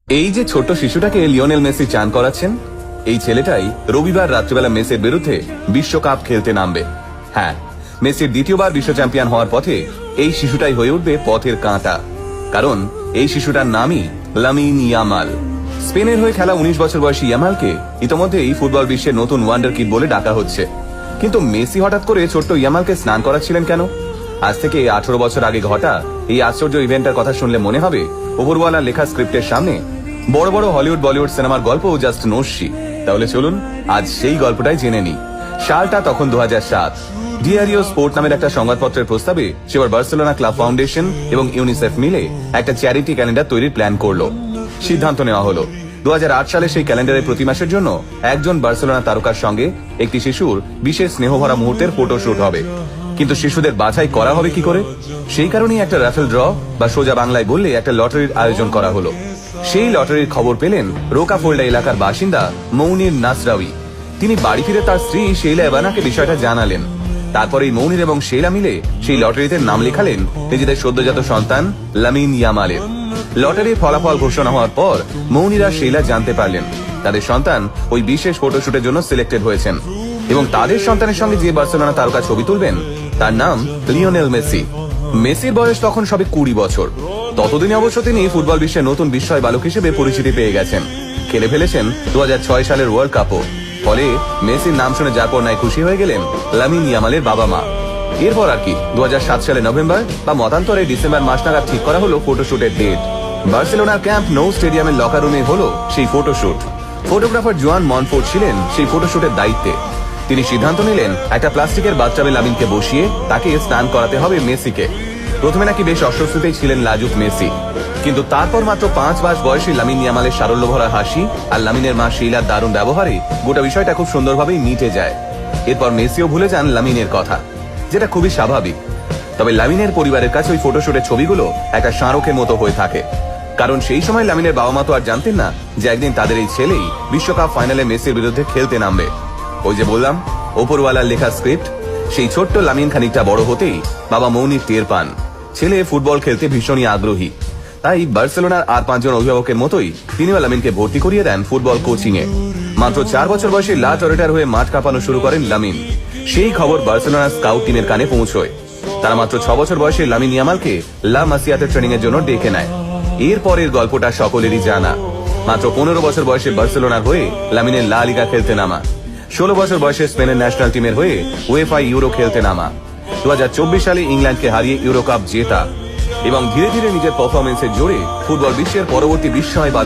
এই যে ছোট্ট শিশুটাকে লিওনেল মেসি চান করাচ্ছেন, এই ছেলেটাই রবিবার রাত্রিবেলা মেসির বিরুদ্ধে বিশ্বকাপ খেলতে নামবে। হ্যাঁ, মেসির দ্বিতীয়বার বিশ্ব চ্যাম্পিয়ন হওয়ার পথে এই শিশুটাই হয়ে উঠবে পথের কাঁটা। কারণ এই শিশুটার নামই লামিন ইয়ামাল। স্পেনের হয়ে খেলা 19 বছর বয়সী ইয়ামালকে ইতোমধ্যেই ফুটবল বিশ্বের নতুন ওয়ান্ডার কিড বলে ডাকা হচ্ছে। কিন্তু মেসি হঠাৎ করে ছোট্ট ইয়ামালকে স্নান করাচ্ছিলেন কেন? আজ থেকে 18 বছর আগে ঘটা এই আশ্চর্য ইভেন্টের কথা শুনলে মনে হবে ওপরওয়ালার লেখা স্ক্রিপ্টের সামনে বড় বড় হলিউড বলিউড সিনেমার গল্প জাস্ট নস্যি। তাহলে চলুন আজ সেই গল্পটাই জেনে নিই। সালটা তখন 2007। ডিয়ারিও স্পোর্ট নামের একটা সংবাদপত্রের প্রস্তাবে সেবার বার্সেলোনা ক্লাব ফাউন্ডেশন এবং ইউনিসেফ মিলে একটা চ্যারিটি ক্যালেন্ডার তৈরির প্ল্যান করলো। সিদ্ধান্ত নেওয়া হলো 2008 সালে সেই ক্যালেন্ডারে প্রতি মাসের জন্য একজন বার্সেলোনা তারকার সঙ্গে একটি শিশুর বিশেষ স্নেহভরা মুহূর্তের ফটোশুট হবে। কিন্তু শিশুদের বাছাই করা হবে কি করে? সেই কারণেই একটা রাফেল ড্র বা সোজা বাংলায় বললে একটা লটারির আয়োজন করা হলো। সেই লটারির খবর পেলেন রোকাফোল্ডা এলাকার বাসিন্দা মৌনির নাসরাউই। তিনি বাড়ি ফিরে তার স্ত্রী শেইলা এভানাকে বিষয়টা জানালেন। তারপরেই মৌনির এবং শেইলা মিলে সেই লটারিতে নাম লেখালেন নিজেদের সদ্যজাত সন্তান লামিন ইয়ামালের। লটারির ফলাফল ঘোষণা হওয়ার পর মৌনিরা শেইলা জানতে পারলেন তাদের সন্তান ওই বিশেষ ফটোশুটের জন্য সিলেক্টেড হয়েছেন এবং তাদের সন্তানের সঙ্গে যে বার্সেলোনা তারকা ছবি তুলবেন তার নাম লিওনেল মেসি। মেসির বয়স তখন সবে 20 বছর। ততদিনে অবশ্য তিনি ফুটবল বিশ্বের নতুন বিস্ময় বালক হিসেবে পরিচিতি পেয়ে গেছেন। খেলে ফেলেছেন 2006 সালের ওয়ার্ল্ড কাপও। ফলে মেসির নাম শুনে যার পর নাই খুশি হয়ে গেলেন লামিন ইয়ামালের বাবা মা। এরপর আর কি 2007 সালে নভেম্বর বা মতান্তরে ডিসেম্বর মাস নাগাদ ঠিক করা হলো ফটোশুটের ডেট। বার্সেলোনার ক্যাম্প নো স্টেডিয়ামের লকার রুমে হলো সেই ফটোশুট। ফটোগ্রাফার জোয়ান মনফোর্ট ছিলেন সেই ফটোশুটের দায়িত্বে। তিনি সিদ্ধান্ত নিলেন একটা প্লাস্টিকের বাথটাবে লামিনকে বসিয়ে তাকে স্নান করাতে হবে মেসিকে। প্রথমে নাকি বেশ অস্বস্তিতেই ছিলেন লাজুক মেসি, কিন্তু তারপর মাত্র 5 মাস বয়সী লামিন ইয়ামালের সারল্য ভরা হাসি আর লামিনের মা শেইলার দারুণ ব্যবহারে গোটা বিষয়টা খুব সুন্দরভাবেই মিটে যায়। এরপর মেসিও ভুলে যান লামিনের কথা, যেটা খুবই স্বাভাবিক। তবে লামিনের পরিবারের কাছে ওই ফটোশুটের ছবিগুলো একটা স্মারকের মতো হয়ে থাকে। কারণ সেই সময় লামিনের বাবা মা তো আর জানতেন না যে একদিন তাদের এই ছেলেই বিশ্বকাপ ফাইনালে মেসির বিরুদ্ধে খেলতে নামবে। ওই যে বললাম ওপরওয়ালার লেখা স্ক্রিপ্ট, সেই ছোট্ট লামিন খানিকটা বড় হতেই বাবা মৌনির টের পান ছেলে ফুটবল খেলতে ভীষণই আগ্রহী। তাই বার্সেলোনার আর 5 জন অভিভাবকের মতোই তিনিও লামিনকে ভর্তি করিয়ে দেন ফুটবল কোচিং এ। মাত্র 4 বছর বয়সে লা টরেটার হয়ে মাঠ কাঁপানো শুরু করেন লামিন। সেই খবর বার্সেলোনার স্কাউট টিমের কানে পৌঁছয়। তারা মাত্র 6 বছর বয়সে লামিন ইয়ামালকে লা মাসিয়াতে ট্রেনিং এর জন্য ডেকে নেয়। এরপরের গল্পটা সকলেরই জানা। মাত্র 15 বছর বয়সে বার্সেলোনার হয়ে লামিনের লা লিগা খেলতে নামা, 16 বছর বয়সে স্পেনের ন্যাশনাল টিমের হয়ে উয়েফা ইউরো খেলতে নামা, 2024 সালে ইংল্যান্ডকে হারিয়ে ইউরো কাপ জেতা এবং ধীরে ধীরে নিজের পারফরমেন্সের জোরে ফুটবল বিশ্বের পরবর্তী বিস্ময়